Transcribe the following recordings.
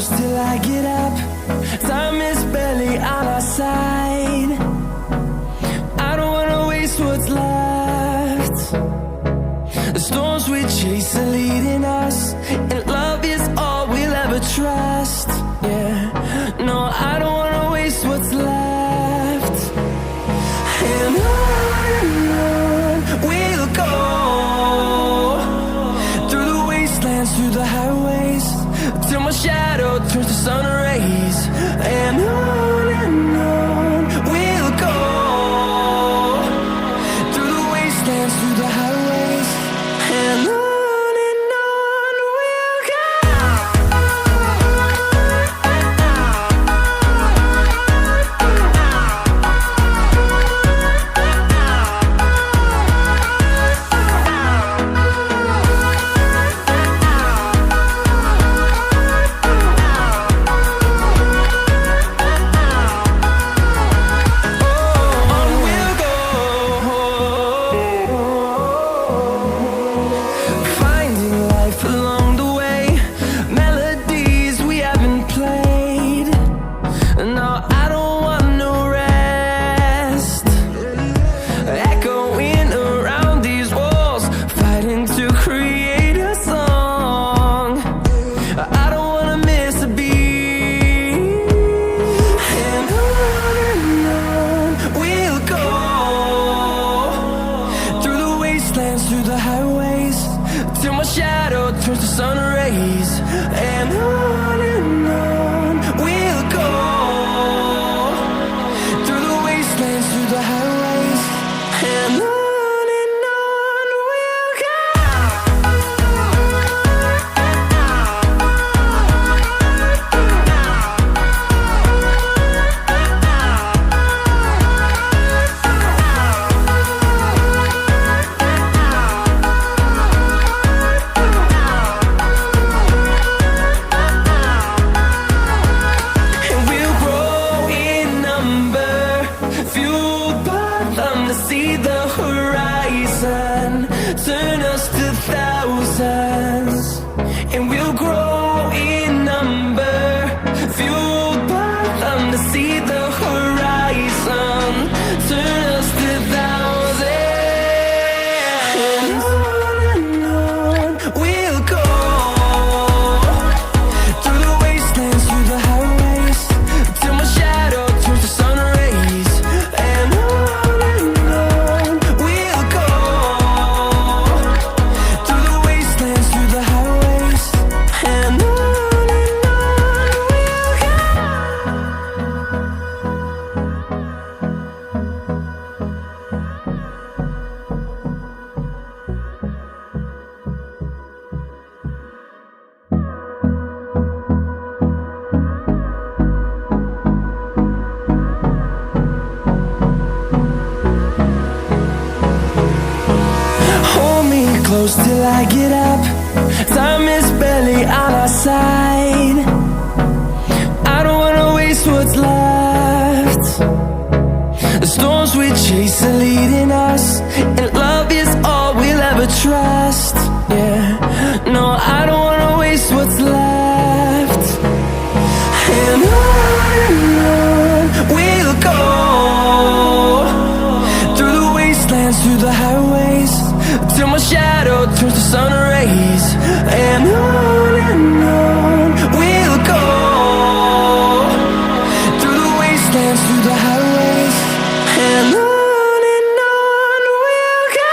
close till I get up. Time is barely on our side. I don't wanna waste what's left. The storms we chase are leading us, and love is all we'll ever trust. Yeah, no, I don't wanna waste what's left. And on we'll go, through the wastelands, through the highways, till my shadow turns to sun rays. And on we'll go, through the wastelands, through the highways, and on we'll go. Through the highways, till my shadow turns to sun rays. And on we'll go, through the wastelands, through the highways, and on we'll go. See the horizon, turn us to thousands, and we'll grow in number, fueled by them. To see the horizon, turn us to thousands, and on we'll go, through the wastelands, through the highways, till my shadow turns to sun rays. And close till I get up. Time is barely on our side. I don't wanna waste what's left. The storms we chase are leading us, and love is all we'll ever trust. Yeah, no, I don't wanna waste what's left. And on we'll go, through the wastelands, through the highways, till my shadow turns to sun rays. And on we'll go, through the wastelands, through the highways, and on we'll go.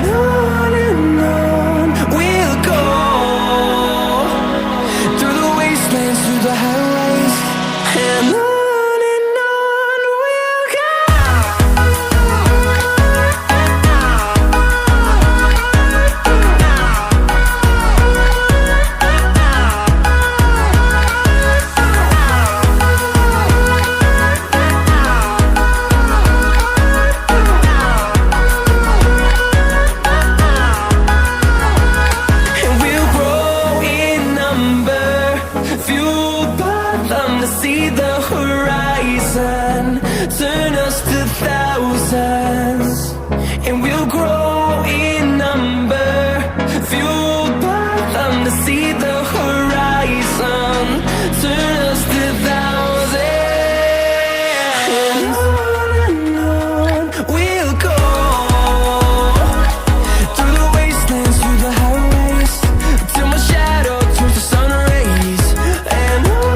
on we'll go, through the wastelands, through the highways, and on we'll go. See the horizon, turn us to thousands, and we'll grow in number, fueled by them to see the horizon, turn us to thousands, and on we'll go, through the wastelands, through the highways, till my shadow turns to sun rays, and on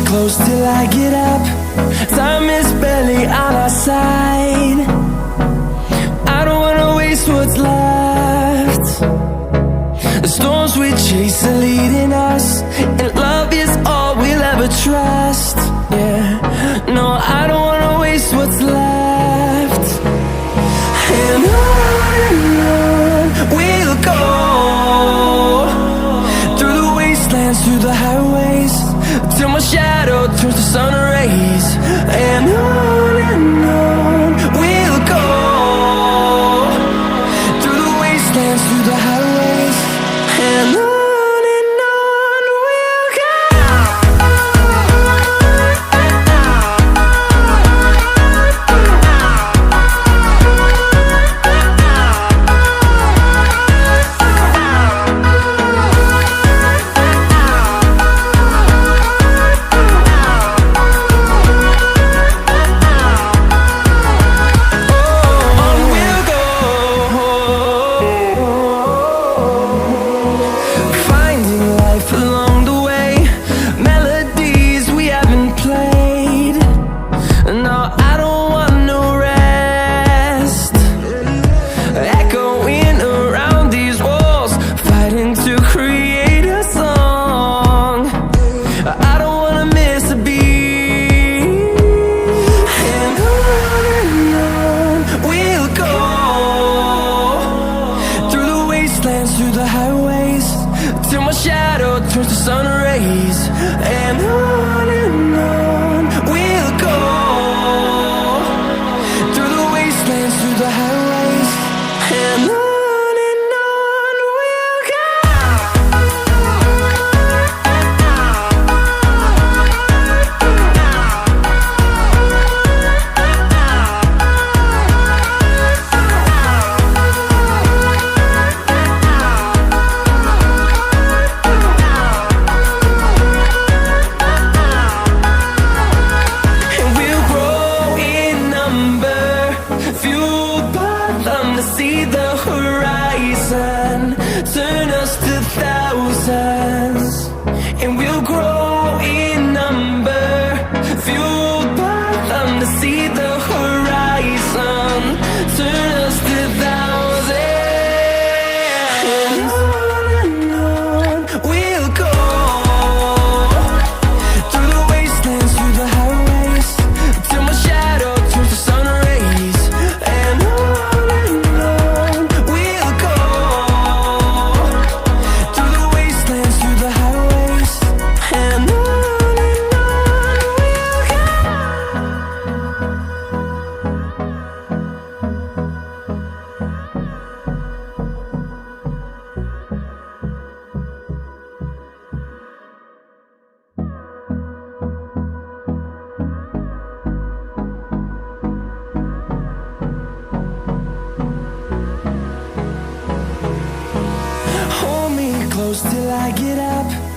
close till I get up. Time is barely on our side. I don't wanna waste what's left. The storms we chase are leading us, and love is all we'll ever trust. Yeah, no, I don't wanna waste what's left. And on we'll go, through the wastelands, through the highways, till my shadow turns to sun rays, and on we'll go, through the wastelands, through the highways, and on we'll go. Through the highways, till my shadow turns to sun rays, and on we'll go, through the wastelands, through the highways, and on we'll go. close till I get up.